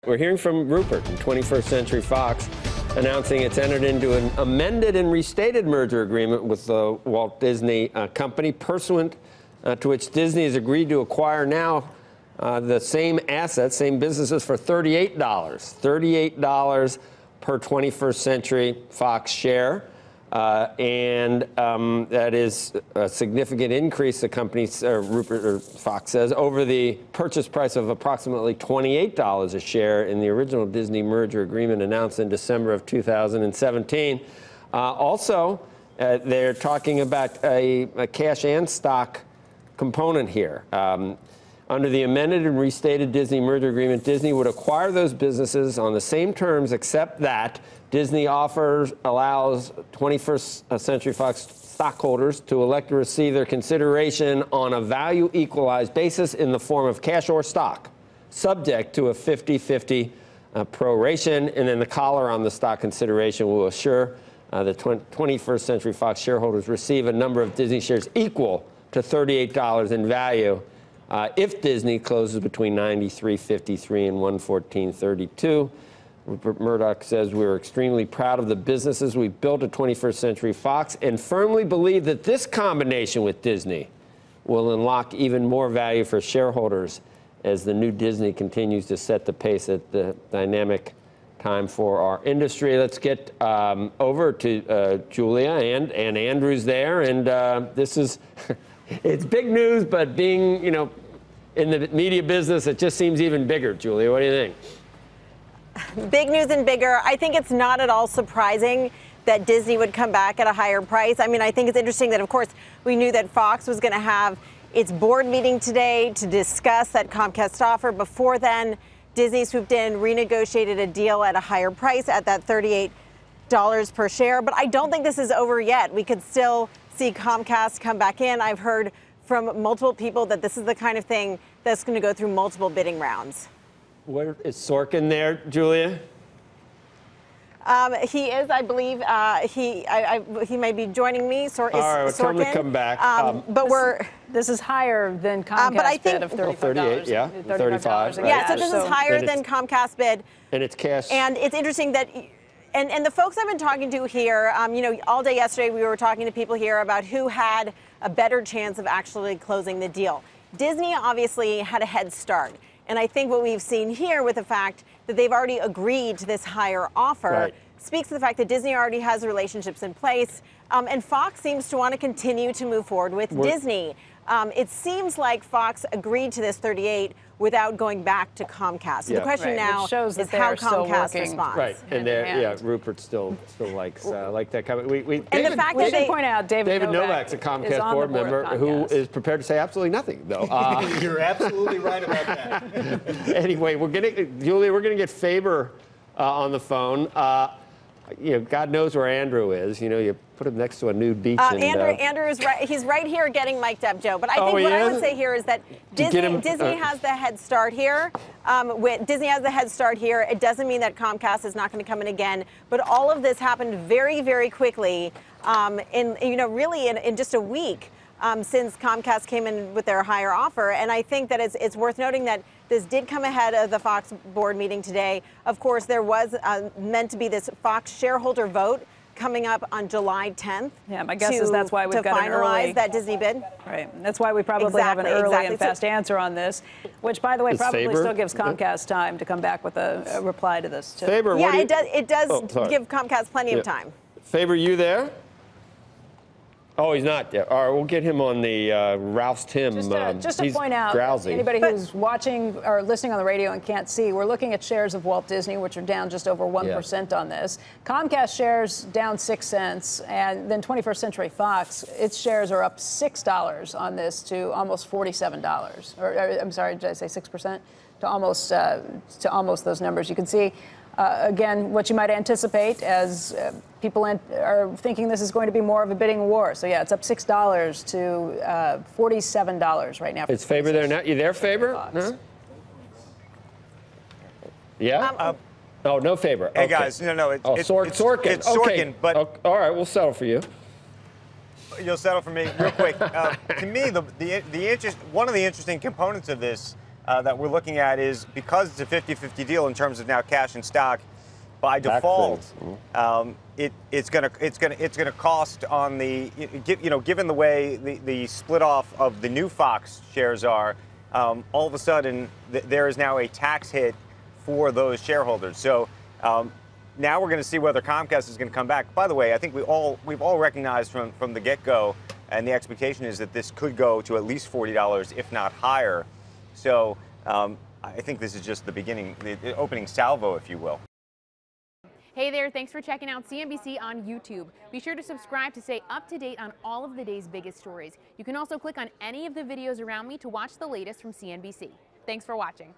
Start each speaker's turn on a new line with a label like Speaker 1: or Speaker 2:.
Speaker 1: We're hearing from Rupert from 21st Century Fox announcing it's entered into an amended and restated merger agreement with the Walt Disney Company, pursuant to which Disney has agreed to acquire now the same assets, same businesses for $38. $38 per 21st Century Fox share. That is a significant increase, the company, Fox says, over the purchase price of approximately $28 a share in the original Disney merger agreement announced in December of 2017. Also, they're talking about a cash and stock component here. Under the amended and restated Disney merger agreement, Disney would acquire those businesses on the same terms, except that Disney allows 21st Century Fox stockholders to elect to receive their consideration on a value equalized basis in the form of cash or stock, subject to a 50-50 proration, and then the collar on the stock consideration will assure the 21st Century Fox shareholders receive a number of Disney shares equal to $38 in value if Disney closes between 93.53 and 114.32. Rupert Murdoch says we're extremely proud of the businesses we built at 21st Century Fox and firmly believe that this combination with Disney will unlock even more value for shareholders as the new Disney continues to set the pace at the dynamic time for our industry. Let's get over to Julia, and Andrew's there, and this is it's big news, but being, you know, in the media business, it just seems even bigger. Julia, what do you think?
Speaker 2: Big news and bigger. I think it's not at all surprising that Disney would come back at a higher price. I mean, I think it's interesting that, of course, we knew that Fox was going to have its board meeting today to discuss that Comcast offer. Before then, Disney swooped in, renegotiated a deal at a higher price at that $38 per share. But I don't think this is over yet. We could still see Comcast come back in. I've heard from multiple people that this is the kind of thing that's going to go through multiple bidding rounds.
Speaker 1: Where is Sorkin there, Julia?
Speaker 2: He is, I believe. He may be joining me.
Speaker 1: All right, well, tell him to come back.
Speaker 2: But
Speaker 3: this is higher than Comcast
Speaker 2: but I think,
Speaker 3: bid of $38.
Speaker 1: Yeah, $35. Right?
Speaker 2: Yeah, so this is higher than Comcast bid.
Speaker 1: And it's cash.
Speaker 2: And it's interesting that, and the folks I've been talking to here, you know, all day yesterday we were talking to people here about who had a better chance of actually closing the deal. Disney obviously had a head start. And I think what we've seen here with the fact that they've already agreed to this higher offer speaks to the fact that Disney already has relationships in place. And Fox seems to want to continue to move forward with Disney. It seems like Fox agreed to this 38 without going back to Comcast. So the question now is how Comcast responds.
Speaker 1: Right, and Rupert still likes that comment.
Speaker 2: And the fact that
Speaker 3: they point out David
Speaker 1: Novak's a Comcast board member who is prepared to say absolutely nothing, though.
Speaker 4: You're absolutely right about that.
Speaker 1: Anyway, Julia, we're gonna get Faber on the phone. You know, God knows where Andrew is. You know, you put him next to a nude beach.
Speaker 2: Andrew is right. He's right here getting mic'd up, Joe. But I think what I would say here is that Disney has the head start here. Disney has the head start here. It doesn't mean that Comcast is not going to come in again. But all of this happened very, very quickly. Really in just a week since Comcast came in with their higher offer. And I think that it's worth noting that this did come ahead of the Fox board meeting today. Of course, there was meant to be this Fox shareholder vote coming up on July 10th.
Speaker 3: Yeah, my guess is that's why we've got an early.
Speaker 2: To finalize that Disney bid.
Speaker 3: Right. That's why we probably have an early and fast answer on this, which, by the way, probably still gives Comcast time to come back with a reply to this, too.
Speaker 1: Faber,
Speaker 2: yeah, it does give Comcast plenty of time.
Speaker 1: Faber, you there? Oh, he's not there. All right, we'll get him on the roust him.
Speaker 3: Just to point out,
Speaker 1: drowsy.
Speaker 3: Anybody who's watching or listening on the radio and can't see, we're looking at shares of Walt Disney, which are down just over 1% on this. Comcast shares down 6 cents, and then 21st Century Fox, its shares are up $6 on this to almost $47. Or I'm sorry, did I say 6%? To almost those numbers. You can see. Again, what you might anticipate as people are thinking this is going to be more of a bidding war. So, yeah, it's up $6 to $47 right now.
Speaker 1: Is Faber there now? You there, Faber? No? Yeah? Oh, no Faber.
Speaker 4: Hey, guys, no.
Speaker 1: It's Sorkin.
Speaker 4: It's Sorkin,
Speaker 1: okay.
Speaker 4: but...
Speaker 1: all right, we'll settle for you.
Speaker 4: You'll settle for me real quick. To me, one of the interesting components of this that we're looking at is because it's a 50-50 deal in terms of now cash and stock, by default, it's gonna cost on the given the way the split off of the new Fox shares are, all of a sudden there is now a tax hit for those shareholders. So now we're going to see whether Comcast is going to come back. By the way, I think we've all recognized from the get-go, and the expectation is that this could go to at least $40, if not higher. So I think this is just the beginning, the opening salvo, if you will.
Speaker 5: Hey there, thanks for checking out CNBC on YouTube. Be sure to subscribe to stay up to date on all of the day's biggest stories. You can also click on any of the videos around me to watch the latest from CNBC. Thanks for watching.